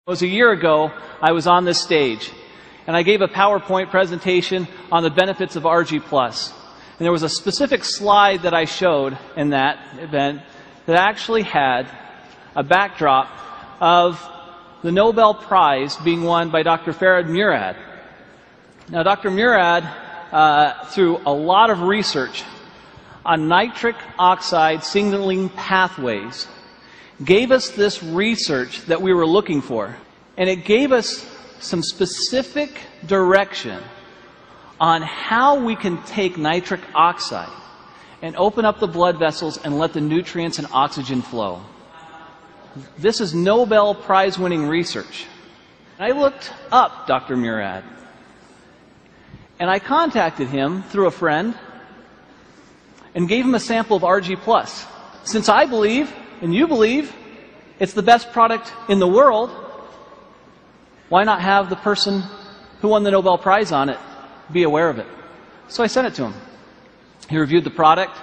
It was a year ago, I was on this stage, and I gave a PowerPoint presentation on the benefits of ARGI+. And there was a specific slide that I showed in that event that actually had a backdrop of the Nobel Prize being won by Dr. Farhad Murad. Now, Dr. Murad, through a lot of research on nitric oxide signaling pathways, gave us this research that we were looking for. And it gave us some specific direction on how we can take nitric oxide and open up the blood vessels and let the nutrients and oxygen flow. This is Nobel Prize-winning research. I looked up Dr. Murad, and I contacted him through a friend and gave him a sample of ARGI+. Since I believe, and you believe, it's the best product in the world, why not have the person who won the Nobel Prize on it be aware of it? So I sent it to him. He reviewed the product,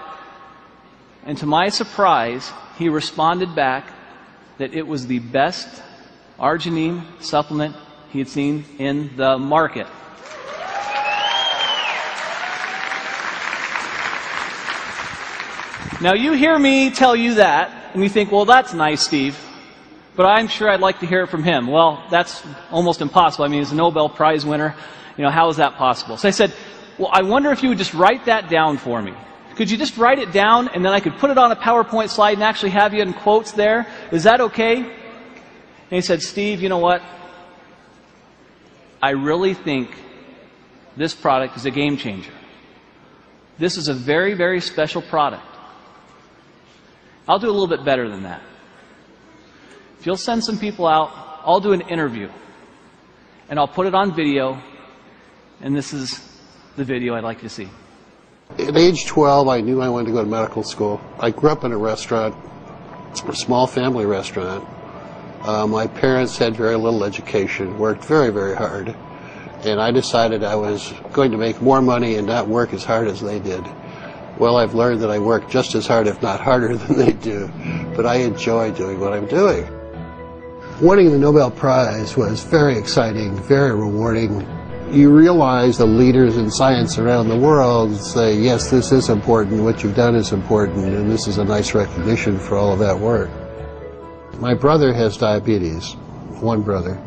and to my surprise, he responded back that it was the best arginine supplement he had seen in the market. Now, you hear me tell you that, and you think, well, that's nice, Steve, but I'm sure I'd like to hear it from him. Well, that's almost impossible. I mean, he's a Nobel Prize winner. You know, how is that possible? So I said, well, I wonder if you would just write that down for me. Could you just write it down, and then I could put it on a PowerPoint slide and actually have you in quotes there? Is that okay? And he said, Steve, you know what? I really think this product is a game changer. This is a very, very special product. I'll do a little bit better than that. If you'll send some people out, I'll do an interview, and I'll put it on video, and this is the video I'd like you to see. At age 12, I knew I wanted to go to medical school. I grew up in a restaurant, a small family restaurant. My parents had very little education, worked very, very hard, and I decided I was going to make more money and not work as hard as they did. Well, I've learned that I work just as hard, if not harder, than they do, but I enjoy doing what I'm doing. Winning the Nobel Prize was very exciting, very rewarding. You realize the leaders in science around the world say, yes, this is important, what you've done is important, and this is a nice recognition for all of that work. My brother has diabetes, one brother,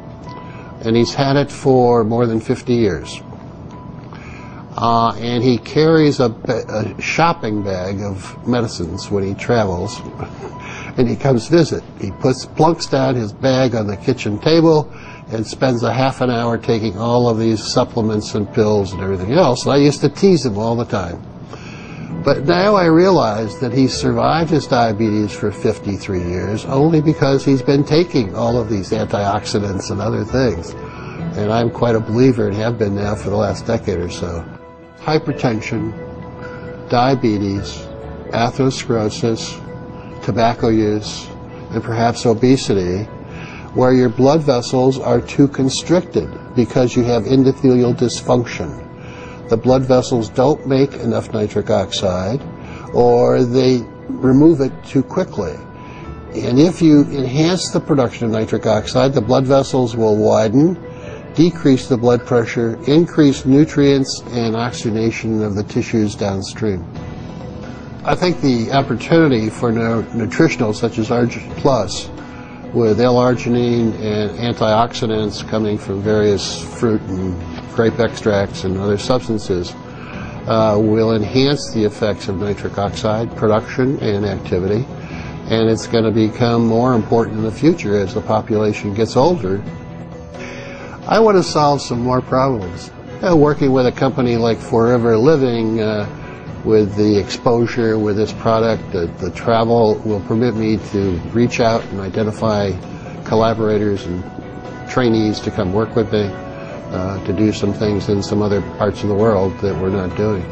and he's had it for more than 50 years. And he carries a shopping bag of medicines when he travels, and he comes visit. He plunks down his bag on the kitchen table and spends a half an hour taking all of these supplements and pills and everything else. And I used to tease him all the time. But now I realize that he's survived his diabetes for 53 years only because he's been taking all of these antioxidants and other things. And I'm quite a believer and have been now for the last decade or so. Hypertension, diabetes, atherosclerosis, tobacco use, and perhaps obesity, where your blood vessels are too constricted because you have endothelial dysfunction. The blood vessels don't make enough nitric oxide, or they remove it too quickly. And if you enhance the production of nitric oxide, the blood vessels will widen, decrease the blood pressure, increase nutrients and oxygenation of the tissues downstream. I think the opportunity for nutritionals such as ARGI+, with L-arginine and antioxidants coming from various fruit and grape extracts and other substances, will enhance the effects of nitric oxide production and activity, and it's going to become more important in the future as the population gets older. I want to solve some more problems. Working with a company like Forever Living, with the exposure with this product, the travel will permit me to reach out and identify collaborators and trainees to come work with me, to do some things in some other parts of the world that we're not doing.